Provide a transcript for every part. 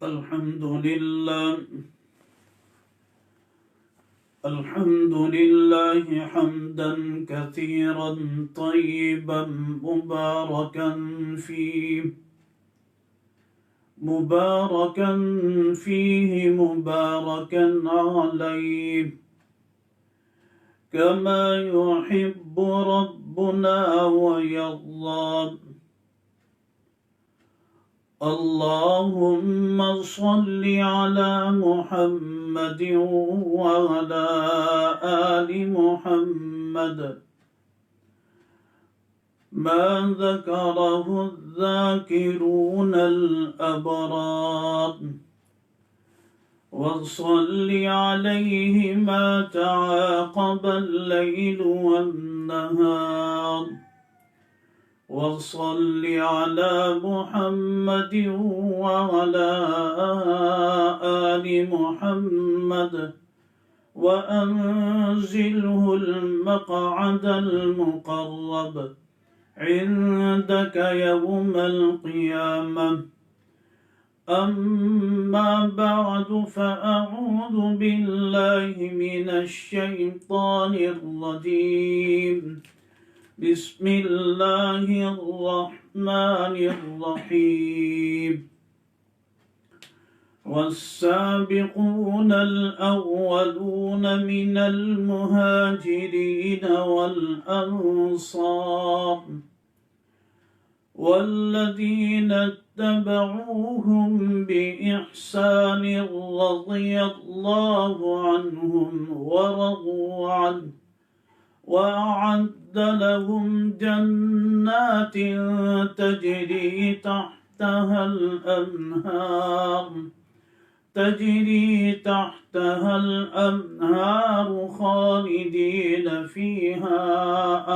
الحمد لله حمدا كثيرا طيبا مباركا فيه مباركا عليه كما يحب ربنا ويرضى. اللهم صل على محمد وعلى آل محمد ما ذكره الذاكرون الأبرار، وصل عليه ما تعاقب الليل والنهار، وصل على محمد وعلى آل محمد وأنزله المقعد المقرب عندك يوم القيامة. أما بعد، فأعوذ بالله من الشيطان الرجيم. بسم الله الرحمن الرحيم. والسابقون الأولون من المهاجرين والأنصار والذين اتبعوهم بإحسان رضي الله عنهم ورضوا عنه، وأعد لهم جنات تجري تحتها الأنهار خالدين فيها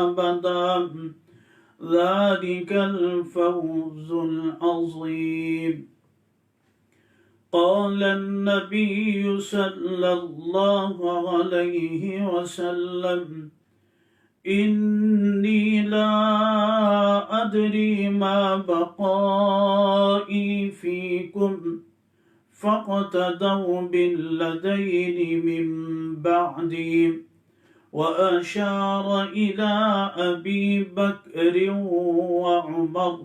أبدا، ذلك الفوز العظيم. قال النبي صلى الله عليه وسلم: إني لا أدري ما بقائي فيكم، فاقتدوا بالذين من بعدي. وأشار إلى أبي بكر وعمر.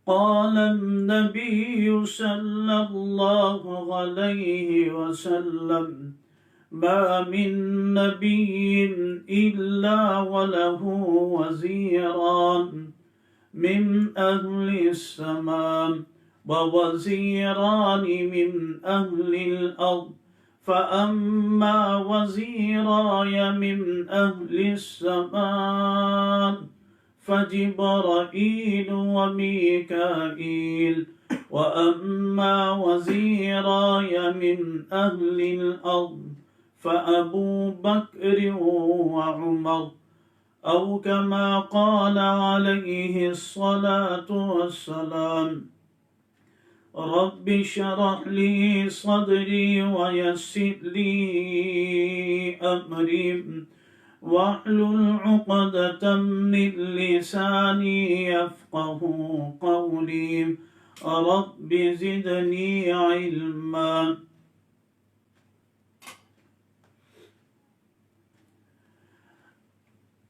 قال النبي صلى الله عليه وسلم: ما من نبي إلا وله وزيران من أهل السماء ووزيران من أهل الأرض، فأما وزيراي من أهل السماء فجبرائيل وميكائيل، وأما وزيراي من أهل الأرض فأبو بكر وعمر، أو كما قال عليه الصلاة والسلام. رب اشرح لي صدري ويسر لي أمري واحلل عقدة من لساني يفقه قولي. رب زدني علما.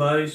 22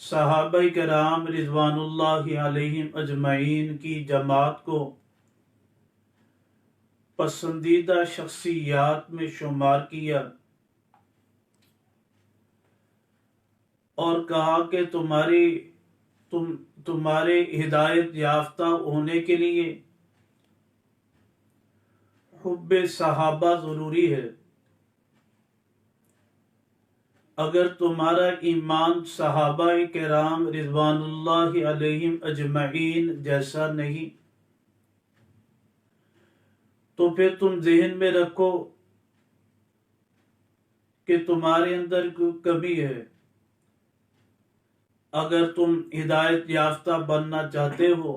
صحابہ کرام رضوان اللہ علیہم اجمعین کی جماعت کو پسندیدہ شخصیات میں شمار کیا اور کہا کہ تمہارے ہدایت یافتہ ہونے کے لیے حب صحابہ ضروری ہے۔ اگر تمہارا ایمان صحابہ کرام رضوان اللہ علیہم اجمعین جیسا نہیں تو پھر تم ذہن میں رکھو کہ تمہارے اندر کوئی کمی ہے۔ اگر تم ہدایت یافتہ بننا چاہتے ہو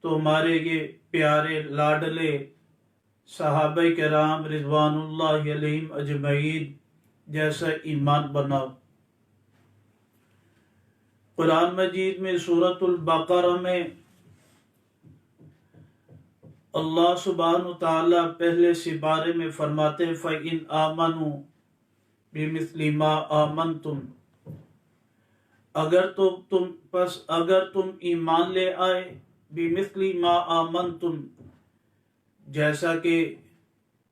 تو ہمارے یہ پیارے لاڈلے صحابہ کرام رضوان اللہ علیہم اجمعین جیسا ایمان بناؤ۔ قرآن مجید میں سورۃ البقرہ میں اللہ سبحانہ وتعالی پہلے سپارے میں فرماتے ہیں فَإِنْ آمَنُوا بِمِثْلِ مَا آمَنْتُمْ، اگر تم ایمان لے آئے بِمِثْلِ مَا آمَنْتُمْ، جیسا کہ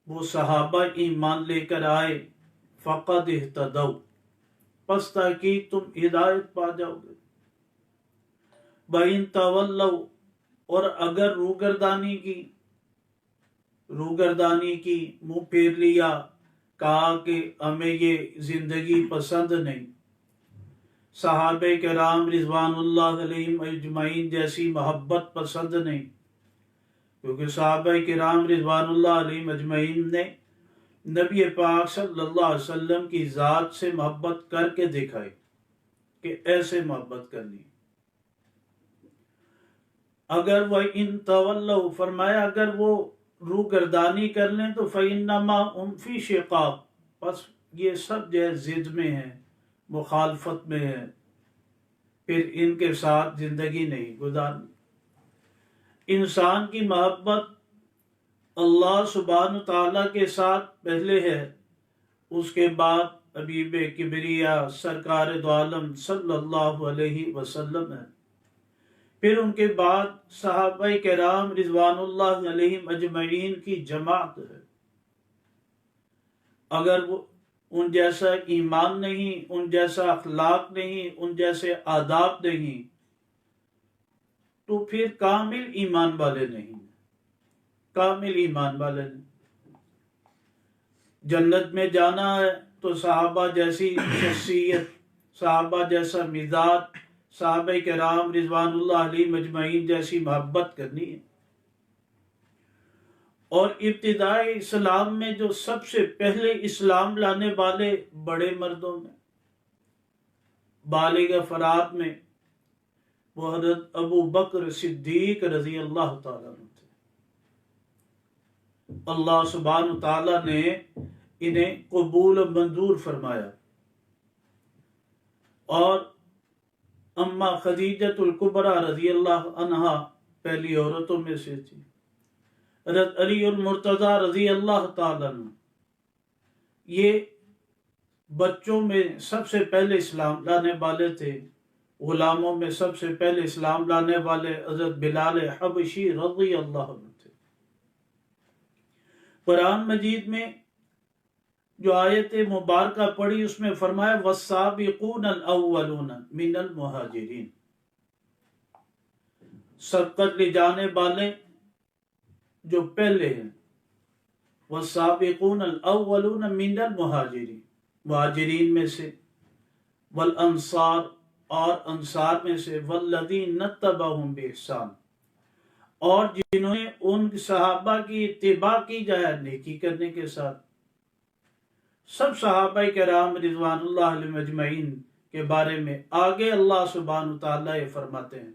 وہ صحابہ ایمان لے کر آئے، فَقَدْ اهْتَدَوْا، پس تاکہ تم ہدایت پا جاؤ گے۔ وَإِن تَوَلَّوْا، اور اگر روگردانی کی منہ پھیر لیا، کہا کہ ہمیں یہ زندگی پسند نہیں، صحابہ کرام رضوان اللہ علیہم اجمعین جیسی محبت پسند نہیں، کیونکہ صحابہ کرام رضوان اللہ علیہم اجمعین نے نبی پاک صلی اللہ علیہ وسلم کی ذات سے محبت کر کے دکھائی کہ ایسے محبت کرنی۔ اگر وہ ان تولوا، فرمایا اگر وہ روگردانی کر لیں تو فَإِنَّمَا هُمْ فِي شِقَاقٍ، پس یہ سب جو ہے ضد میں ہیں، مخالفت میں ہیں، پھر ان کے ساتھ زندگی نہیں گزارنی۔ انسان کی محبت اللہ سبحانہ تعالیٰ کے ساتھ پہلے ہے، اس کے بعد حبیب کبریا سرکار دو عالم صلی اللہ علیہ وسلم ہے، پھر ان کے بعد صحابہ کرام رضوان اللہ علیہم اجمعین کی جماعت ہے۔ اگر وہ ان جیسا ایمان نہیں، ان جیسا اخلاق نہیں، ان جیسے آداب نہیں تو پھر کامل ایمان والے نہیں، کامل ایمان والے نہیں۔ جنت میں جانا ہے تو صحابہ جیسی شخصیت، صحابہ جیسا مزاج، صحابہ کرام رضوان اللہ علیہ مجمعین جیسی محبت کرنی ہے۔ اور ابتدائی اسلام میں جو سب سے پہلے اسلام لانے والے بڑے مردوں میں، بالغ افراد میں، وہ حضرت ابو بکر صدیق رضی اللہ تعالیٰ عنہ تھے۔ اللہ سبحانہ تعالیٰ نے انہیں قبول و منظور فرمایا۔ اور اما خدیجۃ الکبریٰ رضی اللہ عنہا پہلی عورتوں میں سے تھی۔ حضرت علی المرتضیٰ رضی اللہ تعالیٰ عنہ یہ بچوں میں سب سے پہلے اسلام لانے والے تھے۔ غلاموں میں سب سے پہلے اسلام لانے والے حضرت بلال حبشی رضی اللہ عنہ تھے۔ قرآن مجید میں جو آیت مبارکہ پڑھی اس میں فرمایا والسابقون الاولون من المہاجرین، سبقت لے جانے والے جو پہلے ہیں، والسابقون الاولون من المہاجرین، مہاجرین میں سے، والانصار اور انصار میں سے، والذین اتبعہم بإحسان اور جنہوں نے ان صحابہ کی اتباع کی جائے نیکی کرنے کے ساتھ۔ سب صحابہ کرام رضوان اللہ علیہ مجمعین کے بارے میں آگے اللہ سبحانہ تعالیٰ یہ فرماتے ہیں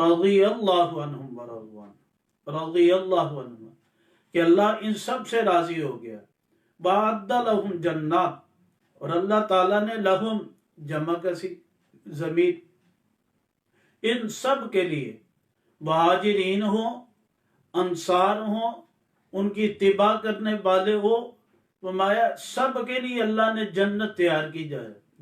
رضی اللہ عنہم ورضوان، رضی اللہ عنہم کہ اللہ ان سب سے راضی ہو گیا۔ وَأَعَدَّ لَهُمْ جنات، اور اللہ تعالیٰ نے لہم جمع کسی ضمیر ان سب کے لیے، مہاجرین ہوں، انصار ہوں، ان کی اتباع کرنے والے ہوں، فرمایا سب کے لیے اللہ نے جنت تیار کی جائے،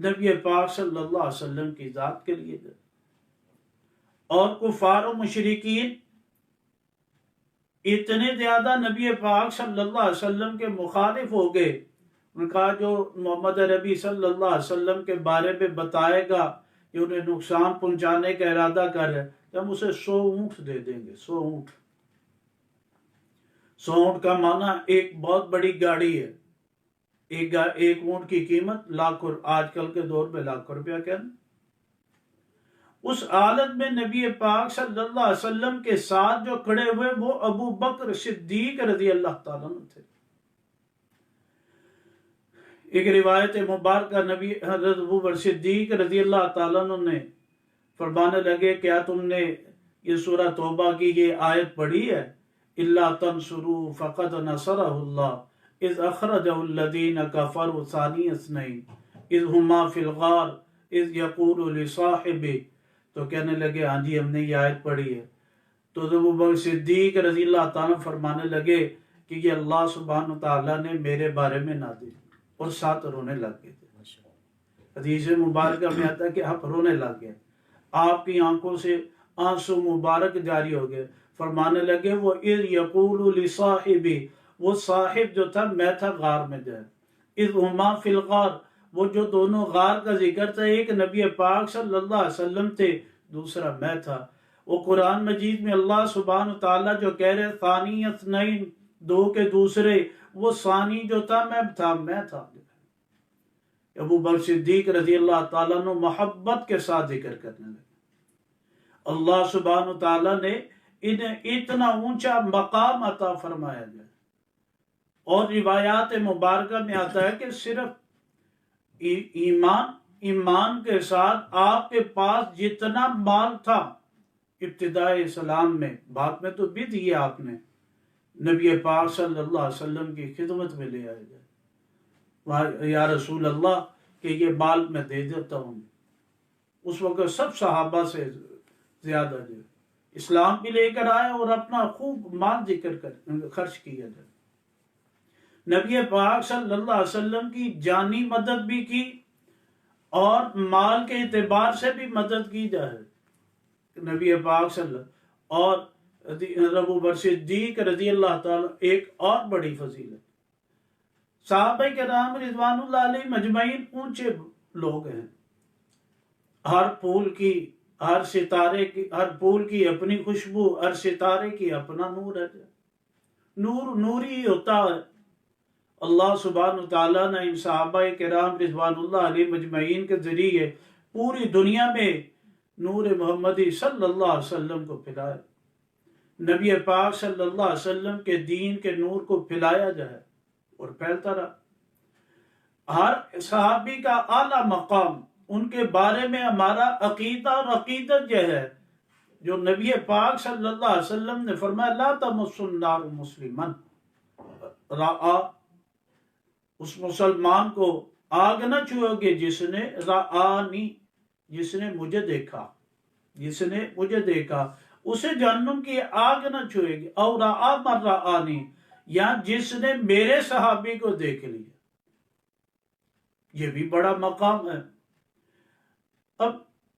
نبی پاک صلی اللہ علیہ وسلم کی ذات کے لیے گئے، اور کفار و مشرکین اتنے زیادہ نبی پاک صلی اللہ علیہ وسلم کے مخالف ہو گئے، ان کا جو محمد عربی صلی اللہ علیہ وسلم کے بارے میں بتائے گا کہ انہیں نقصان پہنچانے کا ارادہ کر رہے کہ ہم اسے 100 اونٹ دے دیں گے۔ 100 اونٹ، 100 اونٹ کا معنی ایک بہت بڑی گاڑی ہے۔ ایک اونٹ کی قیمت لاکھ، آج کل کے دور میں لاکھ روپیہ کہنا۔ اس حالت میں نبی پاک صلی اللہ علیہ وسلم کے ساتھ جو کھڑے ہوئے وہ ابو بکر صدیق رضی اللہ تعالیٰ عنہ تھے۔ ایک روایت مبارکہ نبی حضرت ابو بکر صدیق رضی اللہ تعالیٰ عنہ نے فرمانے لگے، کیا تم نے یہ سورہ توبہ کی یہ آیت پڑھی ہے؟ اِلَّا تَنْصُرُوا فَقَدْ نَصَرَهُ اللَّهُ اِذْ أَخْرَجَهُ الَّذِينَ كَفَرُوا ثَانِيَ اثْنَيْنِ اِذْ هُمَا فِي الْغَارِ اِذْ يَقُولُ لِصَاحِبِهِ، تو کہنے لگے ہاں جی ہم نے یہ آیت پڑھی ہے۔ تو ابو بکر صدیق رضی اللہ تعالیٰ فرمانے لگے کہ یہ اللہ سبحانہ تعالیٰ نے میرے بارے میں نازل، اور ساتھ رونے لگ گئے تھے۔ حدیث مبارکہ میں آتا ہے کہ آپ رونے لگ گئے، آپ کی آنکھوں سے آنسو مبارک جاری ہو گئے۔ فرمانے لگے وہ اذ یقول لصاحبی، وہ صاحب جو تھا میں تھا غار میں جائے، اذ ہما فی الغار، وہ جو دونوں غار کا ذکر تھا، ایک نبی پاک صلی اللہ علیہ وسلم تھے، دوسرا میں تھا۔ وہ قرآن مجید میں اللہ سبحانہ تعالیٰ جو کہہ رہے ثانی اثنین، دو کے دوسرے، وہ ثانی جو تھا میں تھا۔ ابو بکر صدیق رضی اللہ تعالیٰ عنہ محبت کے ساتھ ذکر کرنے لگے۔ اللہ سبحانہ تعالیٰ نے انہیں اتنا اونچا مقام عطا فرمایا گیا، اور روایات مبارکہ میں آتا ہے کہ صرف ایمان کے ساتھ آپ کے پاس جتنا مال تھا ابتدائی اسلام میں، بعد میں تو بھی دیا آپ نے، نبی پاک صلی اللہ علیہ وسلم کی خدمت میں لے آئے گئے، یا رسول اللہ کہ یہ مال میں دے دیتا ہوں۔ اس وقت سب صحابہ سے زیادہ جو اسلام بھی لے کر آئے اور اپنا خوب مال ذکر کر خرچ کیا جائے۔ نبی پاک صلی اللہ علیہ وسلم کی جانی مدد بھی کی اور مال کے اعتبار سے بھی مدد کی جائے۔ نبی پاک صلی اللہ اور ابو بکر صدیق رضی اللہ تعالیٰ ایک اور بڑی فضیلت، صحابہ کرام رضوان اللہ علیہ مجمعین اونچے لوگ ہیں، ہر پھول کی، ہر ستارے کی، ہر پھول کی اپنی خوشبو، ہر ستارے کی اپنا نور ہے، نور نور ہی ہوتا ہے۔ اللہ سبحانہ تعالیٰ نے ان صحابہ کرام رضوان اللہ علیہ مجمعین کے ذریعے پوری دنیا میں نور محمدی صلی اللہ علیہ وسلم کو پھیلایا، نبی پاک صلی اللہ علیہ وسلم کے دین کے نور کو پھیلایا جائے اور پھیلتا رہا۔ ہر صحابی کا اعلیٰ مقام، ان کے بارے میں ہمارا عقیدہ اور عقیدت یہ ہے جو نبی پاک صلی اللہ علیہ وسلم نے فرمایا لا تمس النار مسلمن رآ، اس مسلمان کو آگ نہ چھوؤ گے جس نے رآنی، جس نے مجھے دیکھا، جس نے مجھے دیکھا، اسے جہنم کی آگ نہ چھوئے گی، اور رآ من رآنی، یا جس نے میرے صحابی کو دیکھ لیا۔ یہ بھی بڑا مقام ہے۔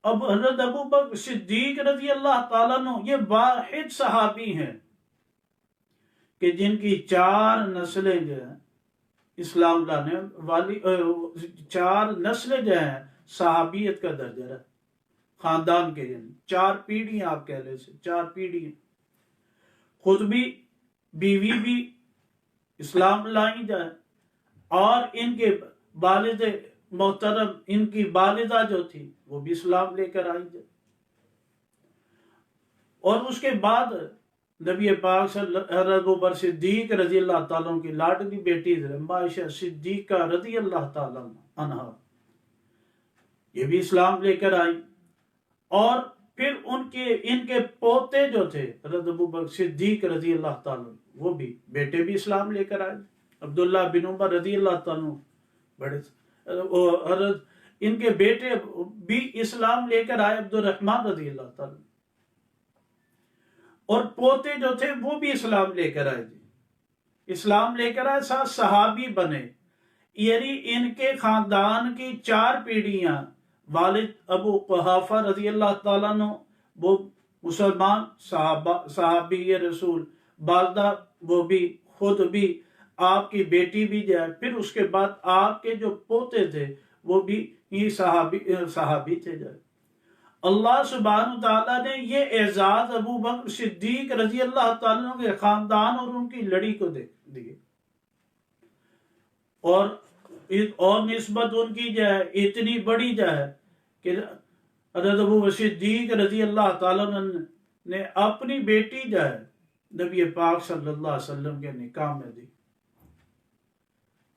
اب حضرت ابو بکر صدیق رضی اللہ تعالیٰ عنہ یہ واحد صحابی ہیں کہ جن کی 4 نسلیں جو ہیں اسلام لانے والی، 4 نسلیں جو ہیں صحابیت کا درجہ ہے، خاندان کے، یعنی 4 پیڑھیاں آپ کہہ لیں سے 4 پیڑھیاں، خود بھی بیوی بھی اسلام لائی جائے، اور ان کے والد محترم، ان کی والدہ جو تھی وہ بھی اسلام لے کر آئی جائے، اور اس کے بعد نبی پاک صلی اللہ علیہ صدیق رضی اللہ تعالیٰ کی لاڈلی بیٹی عائشہ صدیقہ رضی اللہ تعالیٰ عنہا، یہ بھی اسلام لے کر آئی، اور پھر ان کے پوتے جو تھے حضرت ابو بکر صدیق رضی اللہ تعالیٰ، وہ بھی بیٹے بھی اسلام لے کر آئے، عبداللہ بن عمر رضی اللہ تعالیٰ بڑے، حضرت ان کے بیٹے بھی اسلام لے کر آئے، عبد الرحمن رضی اللہ تعالیٰ، اور پوتے جو تھے وہ بھی اسلام لے کر آئے، اسلام لے کر آئے، ساتھ صحابی بنے۔ یعنی ان کے خاندان کی 4 پیڑھیاں، والد ابو قحافہ رضی اللہ تعالیٰ عنہ وہ مسلمان صحابی رسول، والدہ وہ بھی خود بھی، آپ کی بیٹی بھی جو ہے، پھر اس کے بعد آپ کے جو پوتے تھے وہ بھی یہ صحابی تھے جو ہے۔ اللہ سبحانہ تعالیٰ نے یہ اعزاز ابو بکر صدیق رضی اللہ تعالیٰ عنہ کے خاندان اور ان کی لڑی کو دیے، اور نسبت ان کی جو ہے اتنی بڑی جو ہے کہ حضرت ابو بکر صدیق رضی اللہ تعالیٰ عنہ نے اپنی بیٹی جو ہے نبی پاک صلی اللہ علیہ وسلم کے نکاح میں دی۔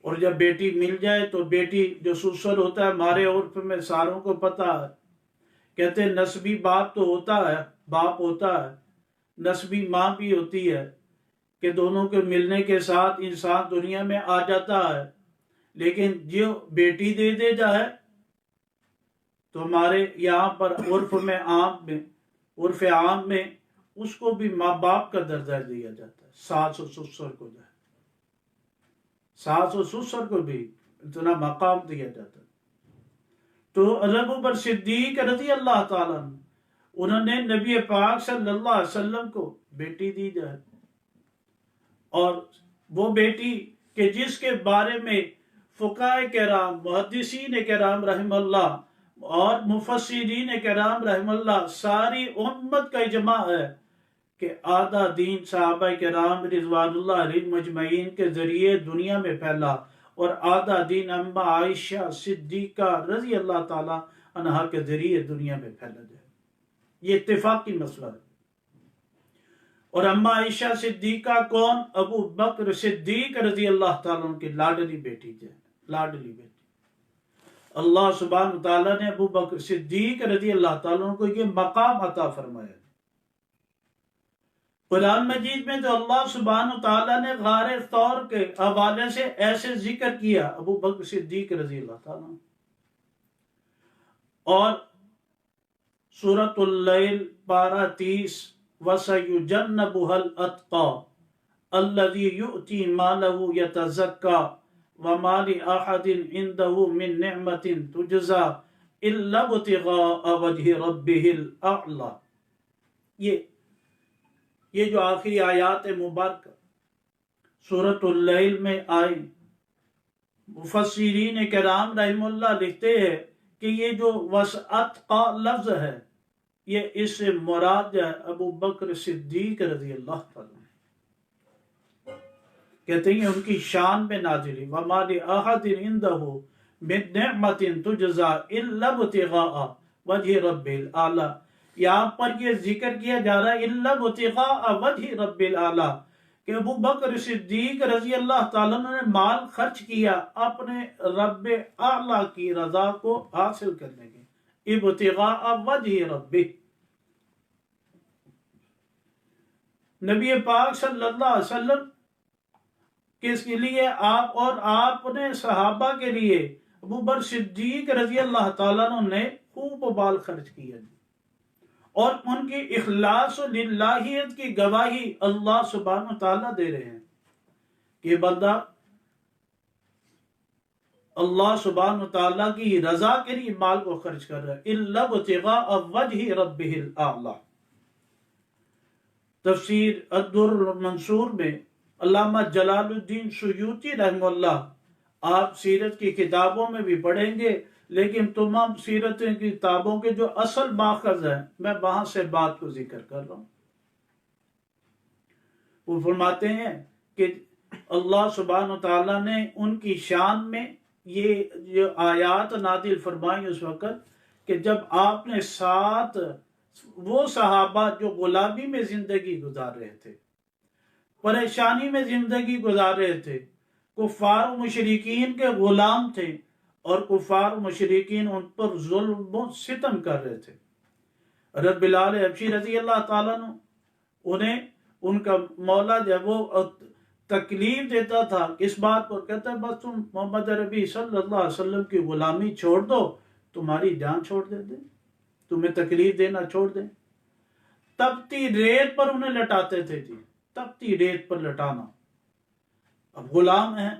اور جب بیٹی مل جائے تو بیٹی جو سسر ہوتا ہے، ہمارے عرف میں ساروں کو پتہ ہے، کہتے ہیں نسبی باپ تو ہوتا ہے، باپ ہوتا ہے، نسبی ماں بھی ہوتی ہے، کہ دونوں کے ملنے کے ساتھ انسان دنیا میں آ جاتا ہے، لیکن جو بیٹی دے دے جائے تو ہمارے یہاں پر عرف عام میں اس کو بھی ماں باپ کا درجہ دیا جاتا ہے، ساس و سسر کو جو ہے، ساس و سسر کو بھی اتنا مقام دیا جاتا ہے۔ تو ابو بکر صدیق رضی اللہ تعالیٰ عنہ انہوں نے نبی پاک صلی اللہ علیہ وسلم کو بیٹی دی جائے، اور وہ بیٹی کہ جس کے بارے میں فقہاء کرام، محدثین کرام رحم اللہ اور مفسرین کرام رحم اللہ، ساری امت کا اجماع ہے کہ آدھا دین صحابہ کرام رضوان اللہ علیہ مجمعین کے ذریعے دنیا میں پھیلا، اور آدھا دین اما عائشہ صدیقہ رضی اللہ تعالی عنہا کے ذریعے دنیا میں پھیلا جائے۔ یہ اتفاقی مسئلہ ہے۔ اور اما عائشہ صدیقہ کون؟ ابو بکر صدیق رضی اللہ تعالیٰ عنہ کی لاڈلی بیٹی جو ہے، لاڈلی بیٹی۔ اللہ سبحانہ تعالیٰ نے ابو بکر صدیق رضی اللہ تعالیٰ عنہ کو یہ مقام عطا فرمایا۔ قرآن مجید میں تو اللہ سبحانہ تعالیٰ نے غار ثور کے حوالے سے ایسے ذکر کیا ابو بکر صدیق رضی اللہ تعالیٰ عنہ، اور سورۃ اللیل پارہ 30 وَسَيُجَنَّبُهَا الْأَتْقَى الَّذِي يُؤْتِي مَالَهُ يَتَزَكَّى وَمَا لِأَحَدٍ عِندَهُ مِن نِعْمَةٍ تُجْزَى إِلَّا ابْتِغَاءَ وَجْهِ رَبِّهِ الْأَعْلَى۔ یہ جو آخری آیات مبارکہ سورۃ اللیل میں آئی، مفسرین کرام رحم اللہ لکھتے ہیں کہ یہ جو وسعت کا لفظ ہے، یہ اس سے مراد ہے ابو بکر صدیق رضی اللہ تعالیٰ، کہتے ہیں ان کی شان میں نازل ہوئی، وَمَا لِأَحَدٍ عِندَهُ مِن نِعْمَةٍ تُجْزَى إِلَّا ابْتِغَاءَ وَجْهِ رَبِّهِ الْأَعْلَى۔ یہاں پر یہ ذکر کیا جا رہا ہے إِلَّا ابْتِغَاءَ وَجْهِ رَبِّ الْأَعْلَى، کہ ابو بکر صدیق رضی اللہ تعالیٰ نے مال خرچ کیا اپنے رب اعلیٰ کی رضا کو حاصل کرنے کے، ابتغاء وجہ ربہ۔ نبی پاک صلی اللہ علیہ وسلم کس کے لیے؟ آپ اور آپ نے صحابہ کے لیے ابو بکر صدیق رضی اللہ تعالیٰ نے خوب مال خرچ کیا، اور ان کی اخلاص و للہیت کی گواہی اللہ سبحانہ تعالیٰ دے رہے ہیں کہ یہ بندہ اللہ سبحانہ تعالیٰ کی رضا کے لیے مال کو خرچ کر رہا ہے، الا ابتغاء وجہ ربہ الاعلی۔ تفسیر الدر المنصور میں علامہ جلال الدین سیوطی رحمہ اللہ، آپ سیرت کی کتابوں میں بھی پڑھیں گے، لیکن تمام سیرت کی کتابوں کے جو اصل ماخذ ہیں میں وہاں سے بات کو ذکر کر رہا ہوں۔ وہ فرماتے ہیں کہ اللہ سبحانہ تعالیٰ نے ان کی شان میں یہ جو آیات نازل فرمائی اس وقت کہ جب آپ نے ساتھ وہ صحابہ جو غلامی میں زندگی گزار رہے تھے، پریشانی میں زندگی گزار رہے تھے، کفار و مشرکین کے غلام تھے، اور کفار و مشرکین ان پر ظلم و ستم کر رہے تھے۔ حضرت بلال حبشی رضی اللہ تعالیٰ عنہ انہیں ان کا مولا جب وہ تکلیف دیتا تھا اس بات پر، کہتا ہے بس تم محمد عربی صلی اللہ علیہ وسلم کی غلامی چھوڑ دو، تمہاری جان چھوڑ دے دیں، تمہیں تکلیف دینا چھوڑ دیں۔ تپتی ریت پر انہیں لٹاتے تھے، جی تپتی ریت پر لٹانا۔ اب غلام ہیں،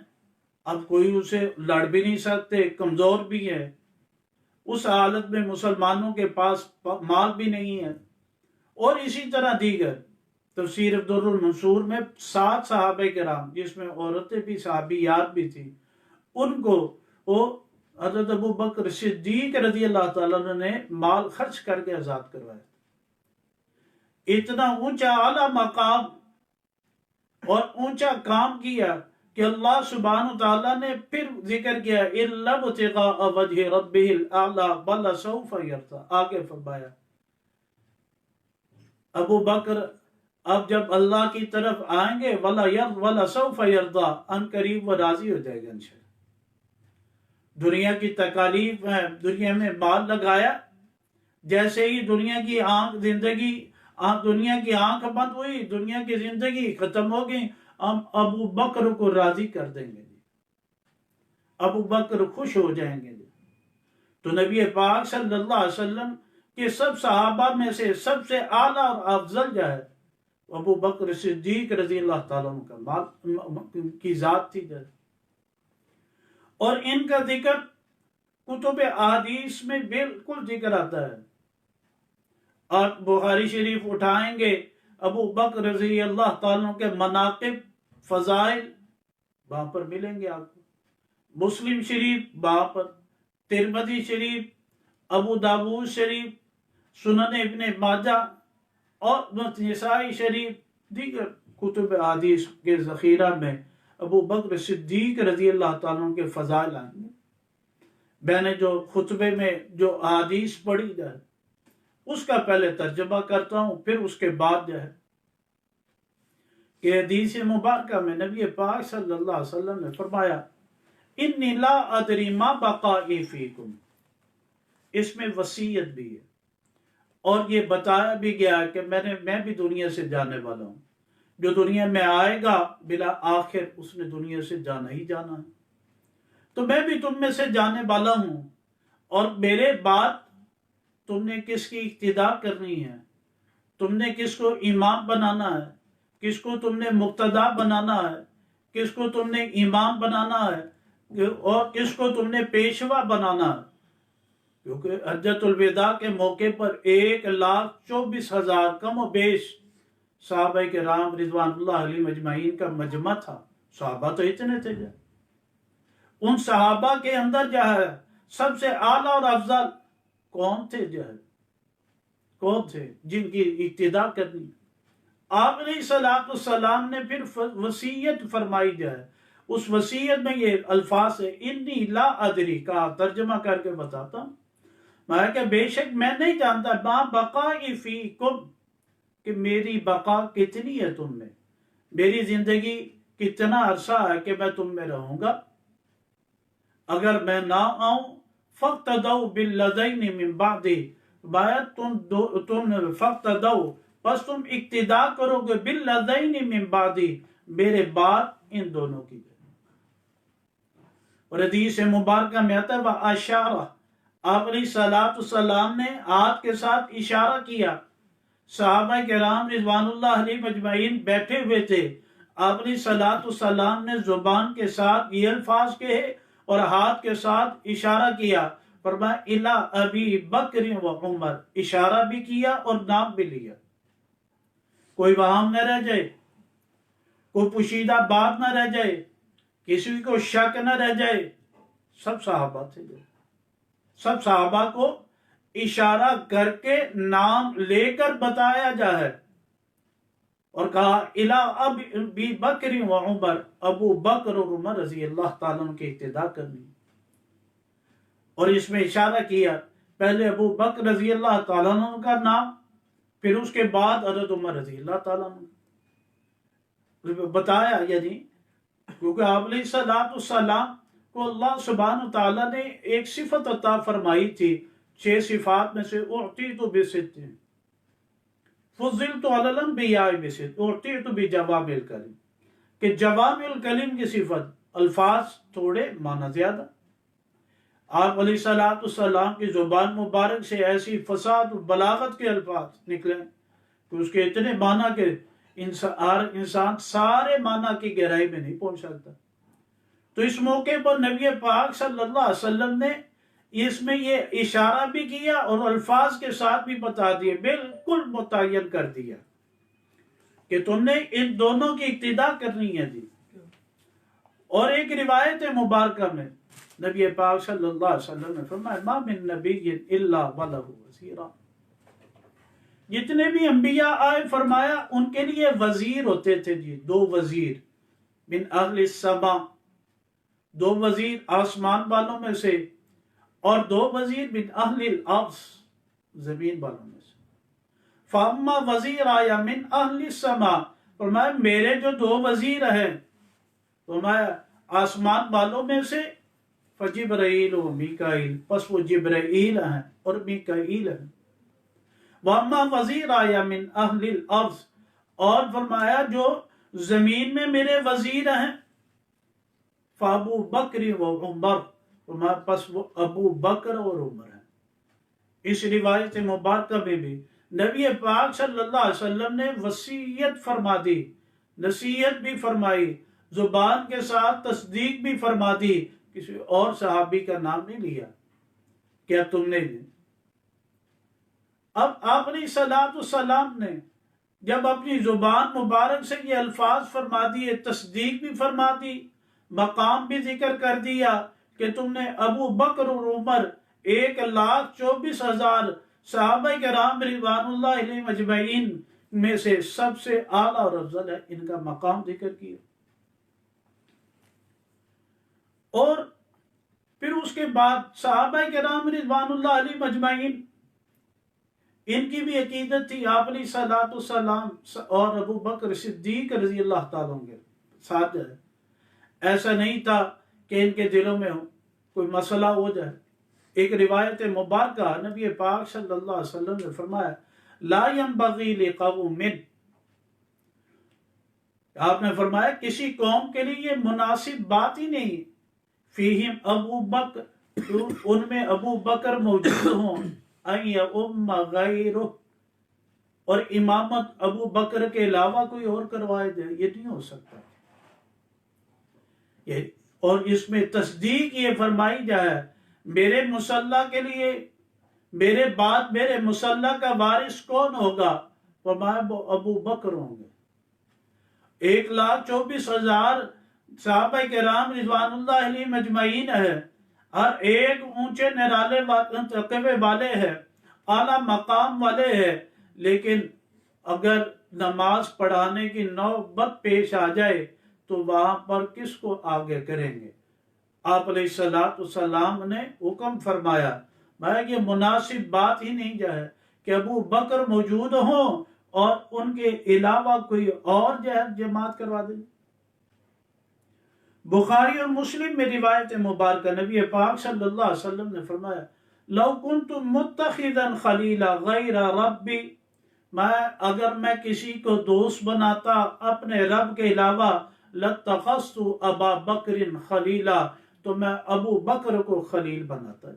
اب کوئی اسے لڑ بھی نہیں سکتے، کمزور بھی ہے، اس حالت میں مسلمانوں کے پاس مال بھی نہیں ہے۔ اور اسی طرح دیگر تفسیر در المنصور میں 7 صحابہ کرام جس میں عورتیں بھی صحابیات بھی تھیں، ان کو وہ حضرت ابو بکر صدیق رضی اللہ تعالیٰ عنہ نے مال خرچ کر کے آزاد کروایا۔ اتنا اونچا اعلیٰ مقام اور اونچا کام کیا کہ اللہ سبحانہ تعالیٰ نے پھر ذکر کیا إِلَّا ابْتِغَاءَ وَجْهِ رَبِّهِ الْأَعْلَى وَلَسَوْفَ يَرْضَىٰ۔ آگے فرمایا ابو بکر اب جب اللہ کی طرف آئیں گے وَلَسَوْفَ يَرْضَىٰ، ان قریب وہ راضی ہو جائے گا انشاءاللہ۔ دنیا کی تکالیف ہے، دنیا میں مال لگایا، جیسے ہی دنیا کی آنکھ بند ہوئی، دنیا کی زندگی ختم ہو گئی، ہم ابو بکر کو راضی کر دیں گے، ابو بکر خوش ہو جائیں گے۔ تو نبی پاک صلی اللہ علیہ وسلم کے سب صحابہ میں سے سب سے اعلیٰ اور افضل جو ہے ابو بکر صدیق رضی اللہ تعالیٰ عنہ کا مال کی ذات تھی۔ اور ان کا ذکر کتب احادیث میں بالکل ذکر آتا ہے۔ آپ بخاری شریف اٹھائیں گے، ابو بکر رضی اللہ تعالیٰ کے مناقب، فضائل وہاں پر ملیں گے آپ کو۔ مسلم شریف وہاں پر، ترمذی شریف، ابو داود شریف، سنن ابن ماجہ اور نسائی شریف، دیگر کتب احادیث کے ذخیرہ میں ابو بکر صدیق رضی اللہ تعالیٰ کے فضائل آئیں گے۔ میں نے جو خطبے میں جو احادیث پڑھی جائے اس کا پہلے ترجمہ کرتا ہوں، پھر اس کے بعد جو ہے کہ حدیث مبارکہ میں نبی پاک صلی اللہ علیہ وسلم نے فرمایا انی لا ادری ما بقائی فیکم، اس میں وصیت بھی ہے اور یہ بتایا بھی گیا کہ میں بھی دنیا سے جانے والا ہوں، جو دنیا میں آئے گا بلا آخر اس نے دنیا سے جانا ہی جانا ہے، تو میں بھی تم میں سے جانے والا ہوں، اور میرے بعد تم نے کس کی اقتداء کرنی ہے، تم نے کس کو امام بنانا ہے، کس کو تم نے مقتدا بنانا ہے، کس کو تم نے امام بنانا ہے، اور کس کو تم نے پیشوا بنانا ہے۔ کیونکہ حجۃ الوداع کے موقع پر 1,24,000 کم و بیش صحابہ کرام رضوان اللہ علیہ مجمعین کا مجمع تھا۔ صحابہ تو اتنے تھے، ان صحابہ کے اندر جو ہے سب سے اعلیٰ اور افضل کون تھے، کون تھے جن کی اقتداء کرنی۔ آپ علیہ الصلوۃ والسلام نے پھر وصیت فرمائی جائے، اس وصیت میں یہ الفاظ ہے انی لا ادری کا ترجمہ کر کے بتاتا ہوں، میں کہ بے شک میں نہیں جانتا ما بقائی فیکم، کہ میری بقا کتنی ہے تم میں، میری زندگی کتنا عرصہ ہے کہ میں تم میں رہوں گا۔ اگر میں نہ آؤں فاقتدوا بالذین من بعدی، تم فاقتدوا، بس تم اقتداء کرو گے بالذین من بعدی، میرے بعد ان دونوں کی۔ اور حدیث مبارکہ میں آتا ہے وَأَشَارَ، آپ علیہ الصلوۃ والسلام نے ہاتھ کے ساتھ اشارہ کیا، صحابہ کرام رضوان اللہ علیہ مجمعین بیٹھے ہوئے تھے، آپ علیہ الصلوۃ والسلام نے زبان کے ساتھ یہ الفاظ کہے اور ہاتھ کے ساتھ اشارہ کیا، فرمایا اِلَىٰ أَبِي بَكْرٍ وَعُمَرٍ، اشارہ بھی کیا اور نام بھی لیا۔ کوئی وہم نہ رہ جائے، کوئی پوشیدہ بات نہ رہ جائے، کسی کو شک نہ رہ جائے، سب صحابہ تھے، سب صحابہ کو اشارہ کر کے نام لے کر بتایا جائے اور کہا اِلَىٰ أَبِي بَكْرٍ وَعُمَرٍ، ابو بکر اور عمر رضی اللہ تعالیٰ عنہ کی اقتداء کرنی۔ اور اس میں اشارہ کیا پہلے ابو بکر رضی اللہ تعالیٰ عنہ کا نام، پھر اس کے بعد حضرت عمر رضی اللہ تعالیٰ عنہ بتایا، یعنی کیونکہ آپ علیہ الصلوۃ والسلام کو اللہ سبحانہ تعالیٰ نے ایک صفت عطا فرمائی تھی، 6 صفات میں سے اعطیت بست، فضلت علی الانبیاء بست، اعطیت بجوامع الکلم، کہ جوامع الکلم کی صفت، الفاظ تھوڑے معنی زیادہ۔ آپ علیہ الصلوۃ والسلام کی زبان مبارک سے ایسی فصاحت و بلاغت کے الفاظ نکلے کہ اس کے اتنے معنی کہ انسان سارے معنی کی گہرائی میں نہیں پہنچ سکتا۔ تو اس موقع پر نبی پاک صلی اللہ علیہ وسلم نے اس میں یہ اشارہ بھی کیا اور الفاظ کے ساتھ بھی بتا دیے، بالکل متعین کر دیا کہ تم نے ان دونوں کی اقتداء کرنی ہے جی۔ اور ایک روایت مبارکہ میں نبی پاک صلی اللہ علیہ وسلم نے فرمایا ما من نبی الا ولہ وزیرا، جتنے بھی انبیاء آئے فرمایا ان کے لیے وزیر ہوتے تھے جی، دو وزیر، من اہل السماء، دو وزیر آسمان والوں میں سے، اور دو وزیر من اہل الارض، زمین والوں میں سے۔ فاما وزیر آیا من اہل السماء، فرمایا میرے جو دو وزیر ہیں فرمایا آسمان والوں میں سے، فجبرائیل و میکائیل، پس وہ جبرائیل ہیں اور میکائیل ہیں۔ وَأَمَّا وزیر آیا من اہل الارض، اور فرمایا جو زمین میں میرے وزیر ہیں، فابو بکر و عمر، فرمایا پس وہ ابو بکر اور عمر ہیں۔ اس روایت مبارکہ میں بھی نبی پاک صلی اللہ علیہ وسلم نے وصیت فرما دی، نصیحت بھی فرمائی، زبان کے ساتھ تصدیق بھی فرما دی، کسی اور صحابی کا نام نہیں لیا کیا تم نے بھی۔ اب آپ علیہ السلام نے جب اپنی زبان مبارک سے یہ الفاظ فرما دیے، تصدیق بھی فرما دی، مقام بھی ذکر کر دیا کہ تم نے ابو بکر اور عمر 1,24,000 صحابہ کرام رضوان اللہ علیہ مجمعین میں سے سب سے اعلیٰ اور افضل ہے، ان کا مقام ذکر کیا۔ اور پھر اس کے بعد صحابہ کرام رضوان اللہ علیہ مجمعین، ان کی بھی عقیدت تھی آپ علیہ الصلوۃ والسلام اور ابو بکر صدیق رضی اللہ تعالیٰ عنہ ساتھ جائے، ایسا نہیں تھا کہ ان کے دلوں میں کوئی مسئلہ ہو جائے۔ ایک روایت مبارکہ نبی پاک صلی اللہ علیہ وسلم نے فرمایا لا ينبغي لقوم، آپ نے فرمایا کسی قوم کے لیے یہ مناسب بات ہی نہیں، فیہم ابو بکر، ان میں ابو بکر موجود ہوں، ان یؤم غیرہ، اور امامت ابو بکر کے علاوہ کوئی اور کروائے دے، یہ نہیں ہو سکتا۔ اور اس میں تصدیق یہ فرمائی جائے میرے مصلح کے لیے، میرے بعد میرے مصلح کا وارث کون ہوگا، فرمایا وہ ابو بکر ہوں گے۔ 1,24,000 صحابہ کرام رضوان اللہ علیہ مجمعین ہے، ہر ایک اونچے نرالے تقوی والے ہیں، اعلیٰ مقام والے ہیں، لیکن اگر نماز پڑھانے کی نوبت پیش آ جائے تو وہاں پر کس کو آگے کریں گے؟ آپ علیہ السلام نے حکم فرمایا، میں یہ مناسب بات ہی نہیں جائے کہ ابو بکر موجود ہوں اور ان کے علاوہ کوئی اور جماعت کروا دیں۔ بخاری اور مسلم میں روایت مبارکہ نبی پاک صلی اللہ علیہ وسلم نے فرمایا لو کنت متخذا خلیلا غیر ربی، اگر میں کسی کو دوست بناتا اپنے رب کے علاوہ، لاتخذت ابا بکر خلیلا، تو میں ابو بکر کو خلیل بناتا۔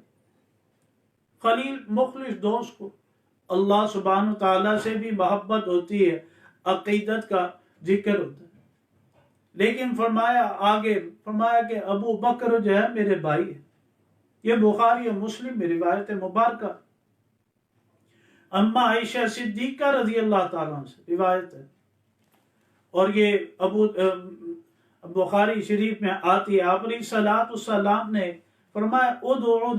خلیل مخلص دوست کو، اللہ سبحانہ تعالیٰ سے بھی محبت ہوتی ہے، عقیدت کا ذکر ہوتا ہے، لیکن فرمایا آگے فرمایا کہ ابو بکر جو ہے میرے بھائی ہے۔ یہ بخاری اور مسلم میں روایت مبارکہ اما عائشہ صدیقہ رضی اللہ تعالیٰ عنہ سے روایت ہے، اور یہ بخاری شریف میں آتی ہے۔ آپ علیہ السلام نے فرمایا ادعو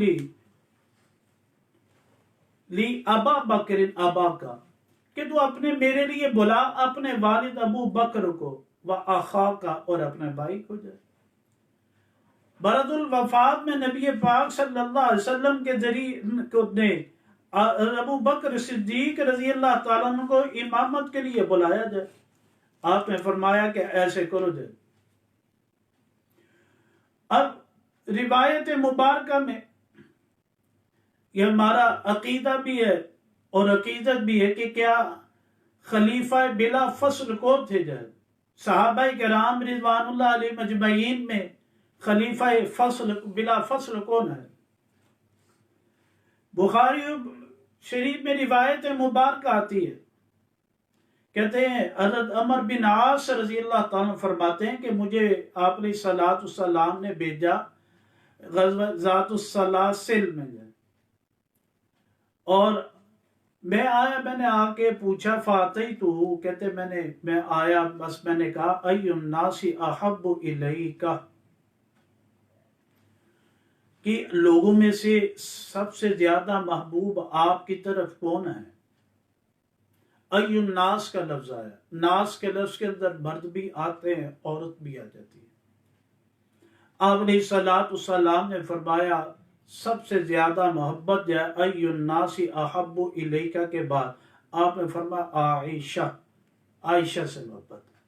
لی ابا بکر ابا کا، کہ تو اپنے میرے لیے بلا اپنے والد ابو بکر کو، و اخا کا، اور اپنے بھائی کو جائے۔ برد الوفات میں نبی پاک صلی اللہ علیہ وسلم کے ذریعے نے ابو بکر صدیق رضی اللہ تعالیٰ عنہ کو امامت کے لیے بلایا جائے، آپ نے فرمایا کہ ایسے کرو جائے۔ اب روایت مبارکہ میں یہ ہمارا عقیدہ بھی ہے اور عقیدت بھی ہے کہ کیا خلیفہ بلا فصل کون تھے جائے؟ صحابہ کرام رضوان اللہ علیہ مجمعین میں خلیفہ بلا فصل کون ہے؟ بخاری شریف میں روایت مبارکہ آتی ہے کہتے ہیں حضرت عمر بن عاص رضی اللہ تعالیٰ فرماتے ہیں کہ مجھے آپ علیہ الصلوۃ والسلام نے بھیجا غزوہ ذات السلاسل میں، اور میں آیا، میں نے آ کے پوچھا فاتیتہ، کہتے میں آیا، بس میں نے کہا ای الناس احب الیک، کہ لوگوں میں سے سب سے زیادہ محبوب آپ کی طرف کون ہے؟ ای الناس کا لفظ آیا، ناس کے لفظ کے اندر مرد بھی آتے ہیں، عورت بھی آ جاتی ہے۔ آپ علیہ الصلوۃ والسلام نے فرمایا سب سے زیادہ محبت جو ہے ای الناس احب الیک کے بعد آپ نے فرمایا عائشہ، عائشہ سے محبت ہے،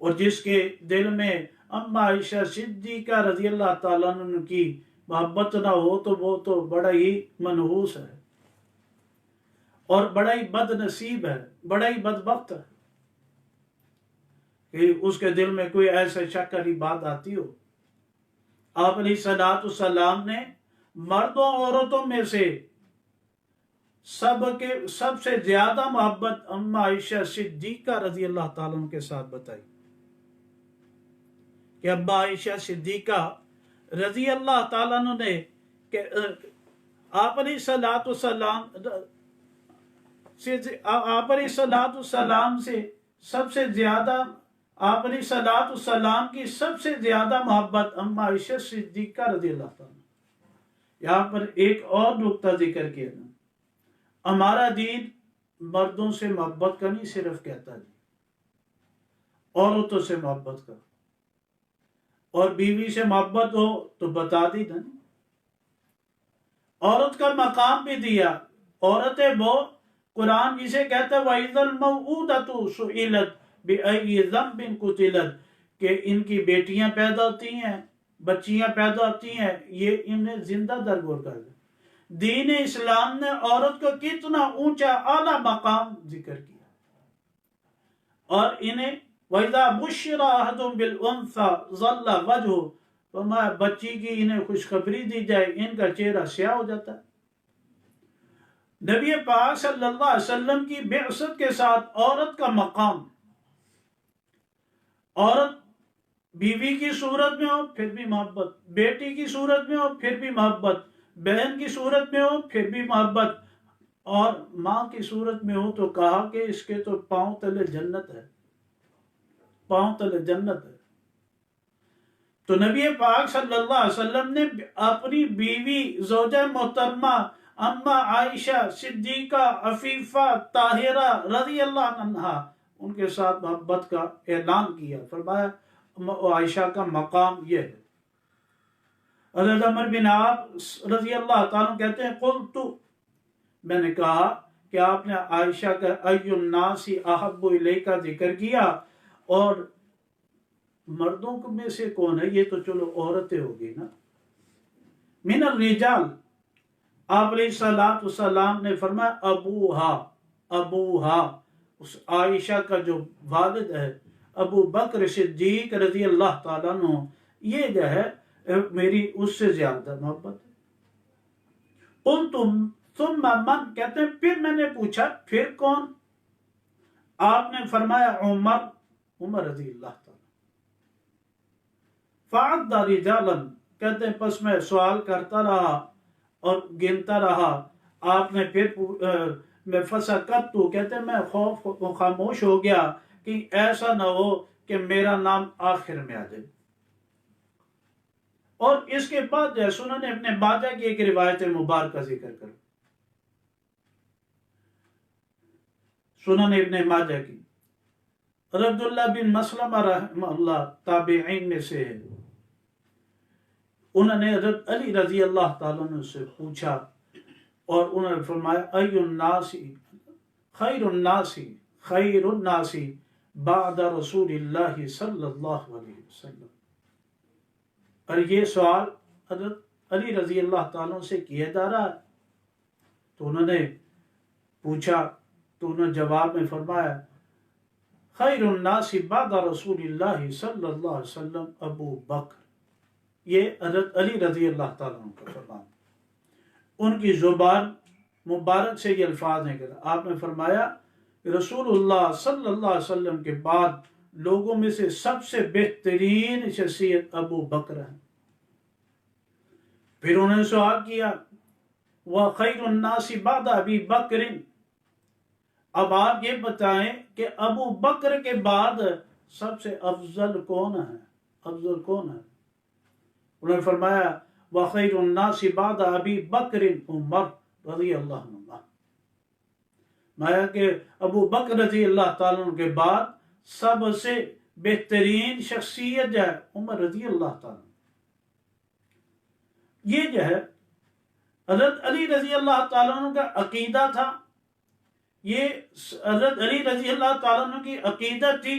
اور جس کے دل میں اما عائشہ صدیقہ رضی اللہ تعالیٰ عنہ کی محبت نہ ہو تو وہ تو بڑا ہی منحوس ہے، اور بڑا ہی بد نصیب ہے، بڑا ہی بدبخت ہے کہ اس کے دل میں کوئی ایسے شک والی بات آتی ہو۔ آپ علیہ الصلوۃ والسلام نے مردوں عورتوں میں سے سب سے زیادہ محبت اما عائشہ صدیقہ رضی اللہ تعالیٰ عنہ کے ساتھ بتائی کہ ابا عائشہ صدیقہ رضی اللہ تعالیٰ عنہ نے کہ آپ علیہ الصلوۃ والسلام سے سب سے زیادہ، آپ علیہ الصلوۃ والسلام کی سب سے زیادہ محبت اما عائشہ صدیقہ رضی اللہ تعالیٰ عنہ۔ یہاں پر ایک اور نقطہ ذکر کیا نا، ہمارا دین مردوں سے محبت کا نہیں صرف کہتا جی، عورتوں سے محبت کا، اور بیوی سے محبت ہو تو بتا دی نا، عورت کا مقام بھی دیا، عورتیں وہ قرآن جسے کہتا ہے وَإِذَا الْمَوْءُودَةُ سُئِلَتْ بِأَيِّ ذَنبٍ قُتِلَتْ، کہ ان کی بیٹیاں پیدا ہوتی ہیں، بچیاں پیدا ہوتی ہیں، یہ انہیں زندہ درگور کر دیں۔ دین اسلام نے عورت کو کتنا اونچا اعلیٰ مقام ذکر کیا، اور انہیں وَإِذَا بُشِّرَ أَحَدٌ بِالْأُنثَىٰ ظَلَّ وَجْهُهُ، فرمایا بچی کی انہیں خوشخبری دی جائے ان کا چہرہ سیاہ ہو جاتا ہے۔ نبی پاک صلی اللہ علیہ وسلم کی بعثت کے ساتھ عورت کا مقام، عورت بیوی کی صورت میں ہو پھر بھی محبت، بیٹی کی صورت میں ہو پھر بھی محبت، بہن کی صورت میں ہو پھر بھی محبت، اور ماں کی صورت میں ہو تو کہا کہ اس کے تو پاؤں تلے جنت ہے، پاؤں تلے جنت ہے۔ تو نبی پاک صلی اللہ علیہ وسلم نے اپنی بیوی زوجہ محترمہ اما عائشہ صدیقہ عفیفہ طاہرہ رضی اللہ عنہا، ان کے ساتھ محبت کا اعلان کیا، فرمایا عائشہ کا مقام یہ ہے۔ حضرت عمر بن عاص رضی اللہ تعالیٰ کہتے ہیں قلت، میں نے کہا کہ آپ نے عائشہ کا ای الناس احب الیک ذکر کیا، اور مردوں میں سے کون ہے؟ یہ تو چلو عورتیں ہوگی نا، من الرجال، آپ علیہ الصلوۃ والسلام نے فرمایا ابوہا، اس عائشہ کا جو والد ہے ابو بکر صدیق رضی اللہ تعالیٰ عنہ، یہ جو ہے میری اس سے زیادہ محبت ہے۔ قلت ثم من، کہتے ہیں پھر میں نے پوچھا پھر کون؟ آپ نے فرمایا عمر رضی اللہ تعالیٰ۔ فعد رجالا، کہتے ہیں پس میں سوال کرتا رہا اور گنتا رہا، آپ نے پھر میں فسکت، کہتے ہیں میں خاموش ہو گیا کہ ایسا نہ ہو کہ میرا نام آخر میں آ جائے۔ اور اس کے بعد جو ہے سنن ابن ماجہ کی ایک روایت مبارکہ ذکر کرو، سنن ابن ماجہ کی، عبداللہ بن مسلمہ رحمہ اللہ تابعین میں سے ہے، انہوں نے حضرت علی رضی اللہ تعالیٰ عنہ سے پوچھا، اور انہوں نے فرمایا ای الناس خیر الناس بعد رسول اللہ صلی اللہ علیہ وسلم۔ اور یہ سوال حضرت علی رضی اللہ تعالیٰ سے کیا جا رہا ہے، تو انہوں نے پوچھا تو انہوں نے جواب میں فرمایا خیر الناس بعد رسول اللہ صلی اللہ علیہ وسلم ابو بکر۔ یہ حضرت علی رضی اللہ تعالیٰ عنہ کا فرمان، ان کی زبان مبارک سے یہ الفاظ نکلا۔ آپ نے فرمایا رسول اللہ صلی اللہ علیہ وسلم کے بعد لوگوں میں سے سب سے بہترین شخصیت ابو بکر ہے۔ پھر انہوں نے سوال کیا وَخَيْرُ النَّاسِ بَعْدَ أَبِي بَكْرٍ، اب آپ یہ بتائیں کہ ابو بکر کے بعد سب سے افضل کون ہے؟ افضل کون ہے؟ انہوں نے فرمایا وَخَيْرُ النَّاسِ بَعْدَ أَبِي بَكْرٍ عمر رضی اللہ عنہ، مایا کہ ابو بکر رضی اللہ تعالیٰ عنہ کے بعد سب سے بہترین شخصیت جو ہے عمر رضی اللہ تعالیٰ عنہ۔ یہ جو ہے حضرت علی رضی اللہ تعالیٰ عنہ کا عقیدہ تھا، یہ حضرت علی رضی اللہ تعالیٰ عنہ کی عقیدت تھی،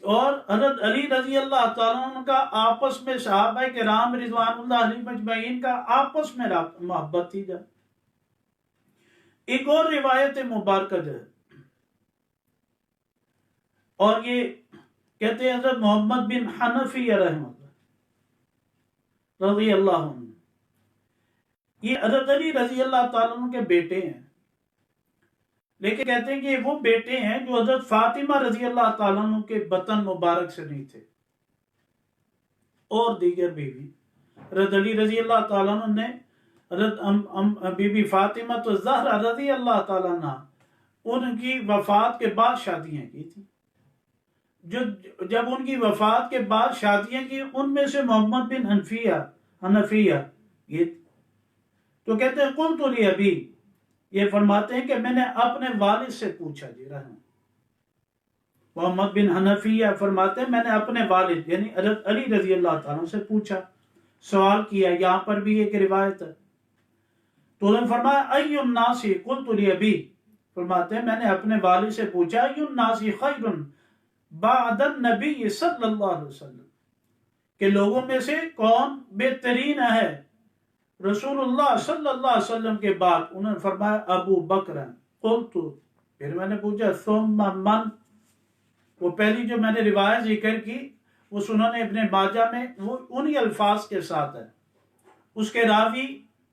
اور حضرت علی رضی اللہ تعالیٰ عنہ کا آپس میں صحابہ کرام رضوان اللہ علیہم اجمعین کا آپس میں محبت تھی۔ جب ایک اور روایت مبارکہ جو ہے، اور یہ کہتے ہیں حضرت محمد بن حنفیہ رحمہ اللہ رضی اللہ عنہ، یہ حضرت علی رضی اللہ تعالیٰ عنہ کے بیٹے ہیں، لیکن کہتے ہیں کہ وہ بیٹے ہیں جو حضرت فاطمہ رضی اللہ تعالیٰ عنہ کے بطن مبارک سے نہیں تھے، اور دیگر بیوی حضرت علی رضی اللہ تعالیٰ عنہ نے حضرت بی بی فاطمہ تو زہرا رضی اللہ تعالیٰ عنہ ان کی وفات کے بعد شادیاں کی تھی۔ جب ان کی وفات کے بعد شادیاں کی، ان میں سے محمد بن حنفیہ یہ تو کہتے ہیں قلت لأبی، یہ فرماتے ہیں کہ میں نے اپنے والد سے پوچھا، جی رحم محمد بن حنفیہ فرماتے ہیں میں نے اپنے والد یعنی حضرت علی رضی اللہ تعالیٰ سے پوچھا، سوال کیا۔ یہاں پر بھی ایک روایت ہے، تو انہوں نے فرمایا ای الناس قلت لأبی، فرماتے ہیں میں نے اپنے والد سے پوچھا ای الناس خیر بعد النبی صلی اللہ علیہ وسلم، کہ لوگوں میں سے کون بہترین ہے رسول اللہ صلی اللہ علیہ وسلم کے بعد؟ انہوں نے فرمایا ابو بکر۔ قلت، پھر میں نے پوچھا ثم من، وہ پہلی جو میں نے روایت ذکر کی وہ سنن ابن ماجہ میں وہ انہی الفاظ کے ساتھ ہے، اس کے راوی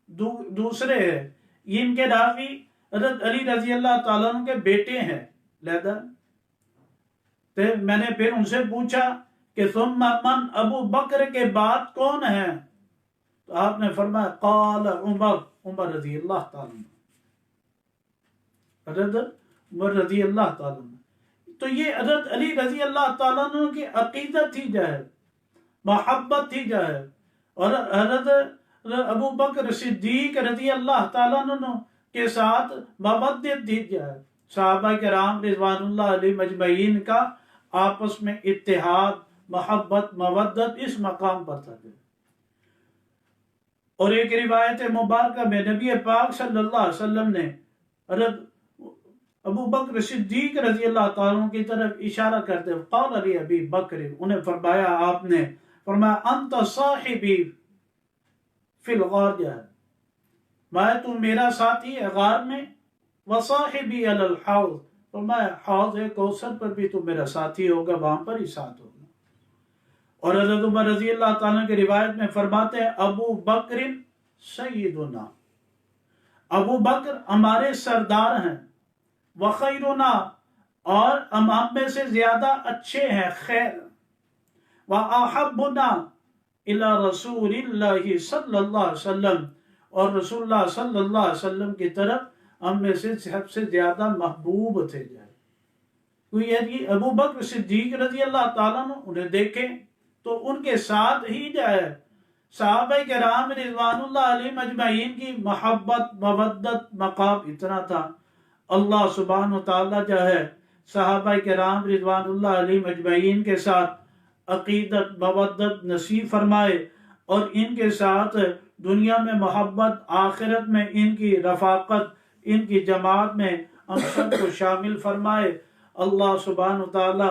دوسرے ہیں، یہ ان کے راوی حضرت علی رضی اللہ تعالیٰ عنہ کے بیٹے ہیں لہذا۔ تو میں نے پھر ان سے پوچھا کہ ثم من، ابو بکر کے بعد کون ہے؟ تو آپ نے فرمایا قال عمر رضی اللہ تعالیٰ عنہ، حضرت عمر رضی اللہ تعالیٰ عنہ۔ تو یہ حضرت علی رضی اللہ تعالیٰ عنہ کی عقیدت تھی جائے، محبت تھی جائے، اور حضرت ابو بکر صدیق رضی اللہ تعالیٰ عنہ کے ساتھ مودت تھی جائے، صحابہ کرام رضوان اللہ علیہم اجمعین کا آپس میں اتحاد، محبت، مودت اس مقام پر تھا۔ اور ایک روایت مبارکہ میں نبی پاک صلی اللہ علیہ وسلم نے حضرت ابو بکر صدیق رضی اللہ تعالیٰ عنہ کی طرف اشارہ کرتے ہوئے قال علی ابی بکر، انہیں فرمایا، آپ نے فرمایا انت صاحبی فی الغار، جا میں تو میرا ساتھی ہے غار میں، وصاحبی علی الحوض، فرمایا حوض کوثر پر بھی تو میرا ساتھی ہوگا، وہاں پر ہی ساتھ ہوگا۔ اور حضرت عمر رضی اللہ تعالیٰ کی روایت میں فرماتے ہیں ابو بکر سیدنا، ابو بکر ہمارے سردار ہیں، وخیرنا، اور ہم میں سے زیادہ اچھے ہیں، خیر، واحبنا الی رسول اللہ صلی اللہ علیہ وسلم، اور رسول اللہ صلی اللہ علیہ وسلم کی طرف ہم میں سے سب سے زیادہ محبوب تھے جائے۔ کوئی ابو بکر صدیق رضی اللہ تعالیٰ عنہ انہیں دیکھیں تو ان کے ساتھ ہی جائے صحابہ کرام رضوان اللہ علیہم اجمعین کی محبت، مودت، مقام اتنا تھا۔ اللہ سبحانہ وتعالی جو ہے صحابہ کرام رضوان اللہ علیہم اجمعین کے ساتھ عقیدت، مودت نصیب فرمائے، اور ان کے ساتھ دنیا میں محبت، آخرت میں ان کی رفاقت، ان کی جماعت میں ہم سب کو شامل فرمائے۔ اللہ سبحانہ وتعالی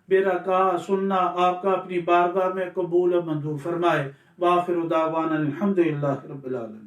میرا کہا سننا آپ کا اپنی بارگاہ میں قبول و منظور فرمائے۔ وآخر دعوانا الحمدللہ رب العالمین۔